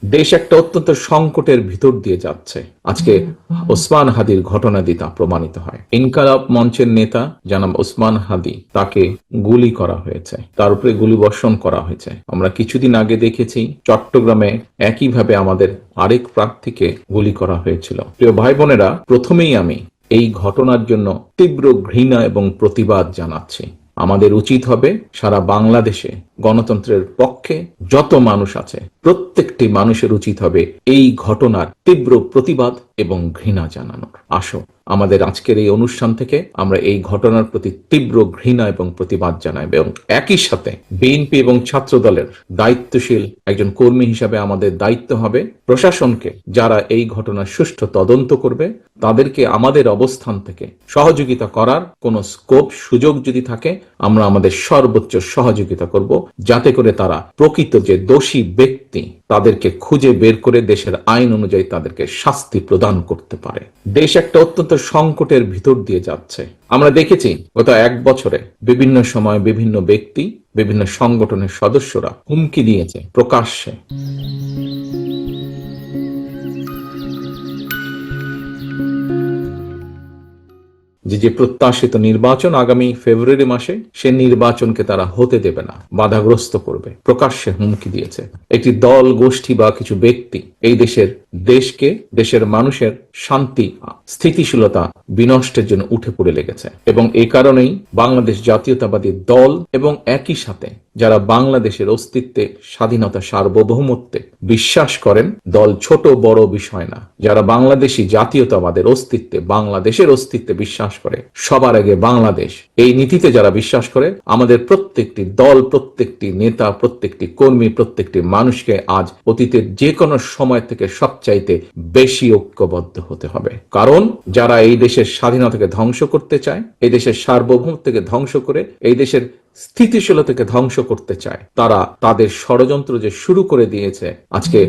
দেশ একটা অত্যন্ত সংকটের ভিতর দিয়ে যাচ্ছে। আজকে ওসমান হাদির ঘটনা দিয়ে তা প্রমাণিত হয়। ইনকালাব মঞ্চের নেতা জনাব ওসমান হাদি, তাকে গুলি করা হয়েছে, তার উপরে গুলিবর্ষণ করা হয়েছে। আমরা কিছুদিন আগে দেখেছি চট্টগ্রামে একইভাবে আমাদের আরেক প্রার্থীকে গুলি করা হয়েছিল। প্রিয় ভাই বোনেরা, প্রথমেই আমি এই ঘটনার জন্য তীব্র ঘৃণা এবং প্রতিবাদ জানাচ্ছি। আমাদের উচিত হবে সারা বাংলাদেশে গণতন্ত্রের পক্ষে যত মানুষ আছে প্রত্যেকটি মানুষের উচিত হবে এই ঘটনার তীব্র প্রতিবাদ এবং ঘৃণা জানানোর। আসো আমাদের আজকের এই অনুষ্ঠান থেকে আমরা এই ঘটনার প্রতি তীব্র ঘৃণা এবং প্রতিবাদ জানাই, এবং একই সাথে বিএনপি এবং ছাত্র দলের দায়িত্বশীল একজন কর্মী হিসাবে আমাদের দায়িত্ব হবে প্রশাসনকে, যারা এই ঘটনার সুষ্ঠু তদন্ত করবে তাদেরকে আমাদের অবস্থান থেকে সহযোগিতা করার কোন স্কোপ সুযোগ যদি থাকে আমরা আমাদের সর্বোচ্চ সহযোগিতা করব, যাতে করে তারা প্রকৃত যে দোষী ব্যক্তি তাদেরকে খুঁজে বের করে দেশের আইন অনুযায়ী তাদেরকে শাস্তি প্রদান করতে পারে। দেশ একটা অত্যন্ত সংকটের ভিতর দিয়ে যাচ্ছে। আমরা দেখেছি গত এক বছরে বিভিন্ন সময় বিভিন্ন ব্যক্তি, বিভিন্ন সংগঠনের সদস্যরা হুমকি দিয়েছে প্রকাশ্যে। যে প্রত্যাশিত নির্বাচন আগামী ফেব্রুয়ারি মাসে, সে নির্বাচনকে তারা হতে দেবে না, বাধাগ্রস্ত করবে, প্রকাশ্যে হুমকি দিয়েছে। একটি দল গোষ্ঠী বা কিছু ব্যক্তি এই দেশকে, দেশের মানুষের শান্তি স্থিতিশীলতা বিনষ্টের জন্য উঠে পড়ে লেগেছে। এবং এই কারণেই বাংলাদেশ জাতীয়তাবাদী দল এবং একই সাথে যারা বাংলাদেশের অস্তিত্বে, স্বাধীনতা, সার্বভৌমত্বে বিশ্বাস করেন, দল ছোট বড় বিষয় না, যারা বাংলাদেশী জাতীয়তাবাদের অস্তিত্বে, বাংলাদেশের অস্তিত্বে বিশ্বাস করে, সবার আগে বাংলাদেশ, এই নীতিতে যারা বিশ্বাস করে, আমাদের প্রত্যেকটি দল, প্রত্যেকটি নেতা, প্রত্যেকটি কর্মী, প্রত্যেকটি মানুষকে আজ অতীতের যে কোনো সময় থেকে সবচাইতে বেশি ঐক্যবদ্ধ হতে হবে। কারণ যারা এই দেশের স্বাধীনতাকে ধ্বংস করতে চায়, এই দেশের সার্বভৌমত্বকে ধ্বংস করে এই দেশের স্থিতিশীলতাকে ধ্বংস করতে চায়, তারা তাদের ষড়যন্ত্র যে শুরু করে দিয়েছে আজকে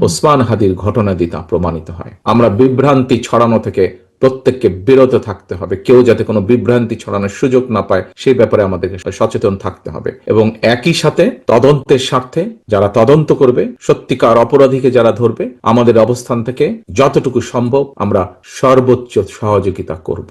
ওসমান হাদির ঘটনা দিয়ে তা প্রমাণিত হয়। আমরা বিভ্রান্তি ছড়ানো থেকে প্রত্যেককে বিরত থাকতে হবে। কেউ যাতে কোনো বিভ্রান্তি ছড়ানোর সুযোগ না পায় সেই ব্যাপারে আমাদেরকে সচেতন থাকতে হবে। এবং একই সাথে তদন্তের স্বার্থে যারা তদন্ত করবে, সত্যিকার অপরাধীকে যারা ধরবে, আমাদের অবস্থান থেকে যতটুকু সম্ভব আমরা সর্বোচ্চ সহযোগিতা করব।